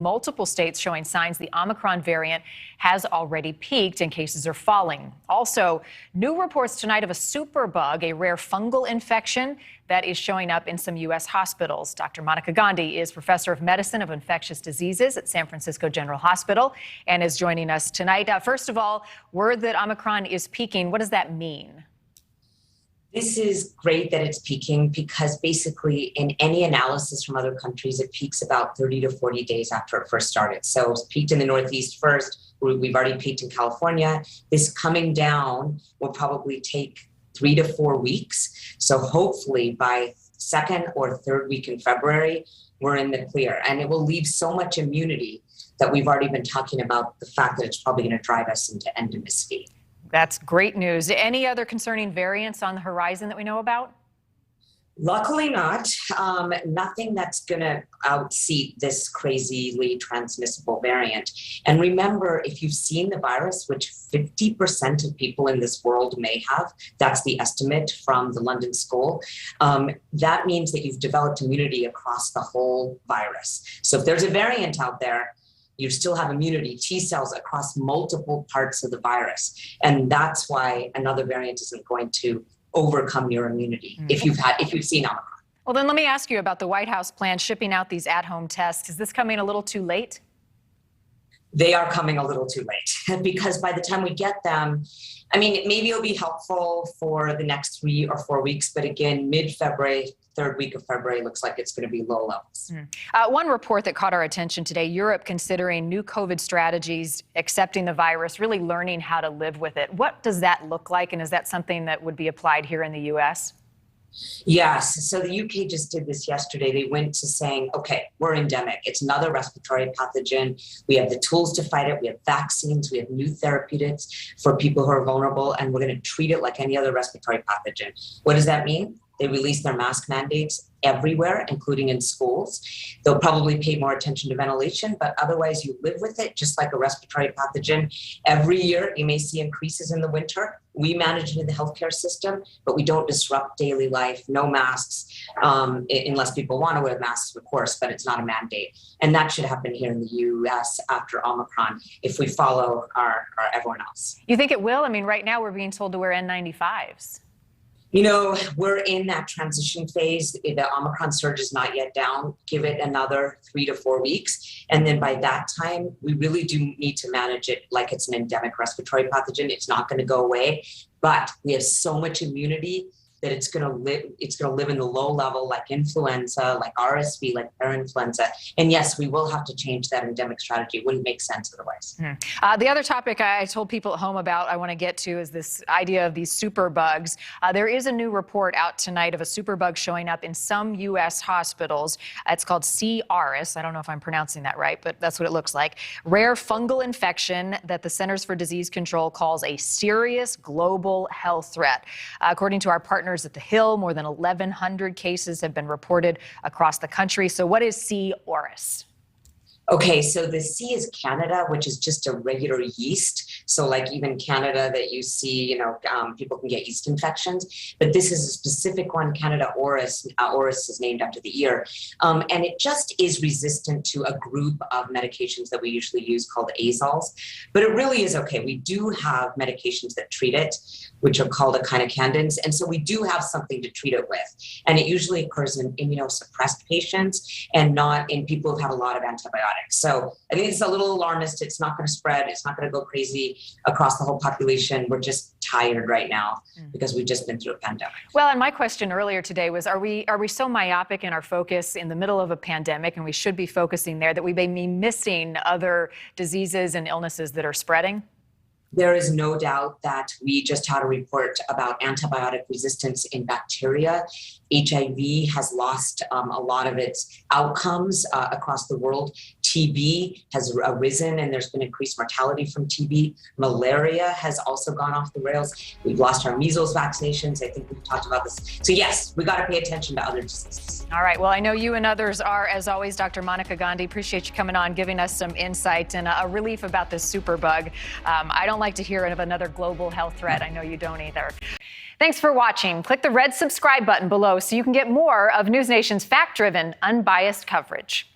Multiple states showing signs the Omicron variant has already peaked and cases are falling. Also, new reports tonight of a superbug, a rare fungal infection that is showing up in some U.S. hospitals. Dr. Monica Gandhi is professor of medicine of infectious diseases at San Francisco General Hospital and is joining us tonight. First of all, word that Omicron is peaking. What does that mean? This is great that it's peaking because basically in any analysis from other countries, it peaks about 30 to 40 days after it first started. So it's peaked in the Northeast first. We've already peaked in California. This coming down will probably take 3 to 4 weeks. So hopefully by second or third week in February, we're in the clear. And it will leave so much immunity that we've already been talking about the fact that it's probably going to drive us into endemicity. That's great news. Any other concerning variants on the horizon that we know about? Luckily not. Nothing that's going to outseat this crazily transmissible variant. And remember, if you've seen the virus, which 50% of people in this world may have, that's the estimate from the London School, that means that you've developed immunity across the whole virus. So if there's a variant out there, you still have immunity, T cells across multiple parts of the virus. And that's why another variant isn't going to overcome your immunity if you've seen Omicron. Well, then let me ask you about the White House plan shipping out these at-home tests. Is this coming a little too late? They are coming a little too late because by the time we get them, I mean, maybe it'll be helpful for the next 3 or 4 weeks, but again, mid-February, third week of February looks like it's going to be low levels. One report that caught our attention today, Europe considering new COVID strategies, accepting the virus, really learning how to live with it. What does that look like, and is that something that would be applied here in the U.S.? Yes. So the UK just did this yesterday. They went to saying, okay, we're endemic. It's another respiratory pathogen. We have the tools to fight it. We have vaccines. We have new therapeutics for people who are vulnerable, and we're going to treat it like any other respiratory pathogen. What does that mean? They released their mask mandates everywhere, including in schools. They'll probably pay more attention to ventilation, but otherwise you live with it just like a respiratory pathogen. Every year you may see increases in the winter. We manage it in the healthcare system, but we don't disrupt daily life. No masks, unless people want to wear masks, of course, but it's not a mandate. And that should happen here in the US after Omicron if we follow our everyone else. You think it will? I mean, right now we're being told to wear N95s. You know, we're in that transition phase. The Omicron surge is not yet down. Give it another 3 to 4 weeks. And then by that time, we really do need to manage it like it's an endemic respiratory pathogen. It's not going to go away, but we have so much immunity that it's going to live in the low level like influenza, like RSV, like parainfluenza. And yes, we will have to change that endemic strategy. It wouldn't make sense otherwise. The other topic I told people at home about I want to get to is this idea of these superbugs. There is a new report out tonight of a superbug showing up in some U.S. hospitals. It's called C. auris. I don't know if I'm pronouncing that right, but that's what it looks like. Rare fungal infection that the Centers for Disease Control calls a serious global health threat. According to our partner at the Hill, more than 1,100 cases have been reported across the country. So what is C. auris? Okay, so the C is Canada, which is just a regular yeast. So like even Canada that you see, people can get yeast infections, but this is a specific one, Candida auris. Auris is named after the ear. And it just is resistant to a group of medications that we usually use called azoles, but it really is okay. We do have medications that treat it, which are called echinocandins. And so we do have something to treat it with. And it usually occurs in immunosuppressed patients and not in people who've had a lot of antibiotics. So I think it's a little alarmist. It's not going to spread. It's not going to go crazy across the whole population. We're just tired right now because we've just been through a pandemic. Well, and my question earlier today was, are we so myopic in our focus in the middle of a pandemic, and we should be focusing there, that we may be missing other diseases and illnesses that are spreading? There is no doubt that we just had a report about antibiotic resistance in bacteria. HIV has lost a lot of its outcomes across the world. TB has arisen, and there's been increased mortality from TB. Malaria has also gone off the rails. We've lost our measles vaccinations. I think we've talked about this. So yes, we got to pay attention to other diseases. All right. Well, I know you and others are, as always, Dr. Monica Gandhi. Appreciate you coming on, giving us some insight and a relief about this superbug. I don't like to hear of another global health threat. I know you don't either. Thanks for watching. Click the red subscribe button below so you can get more of NewsNation's fact-driven, unbiased coverage.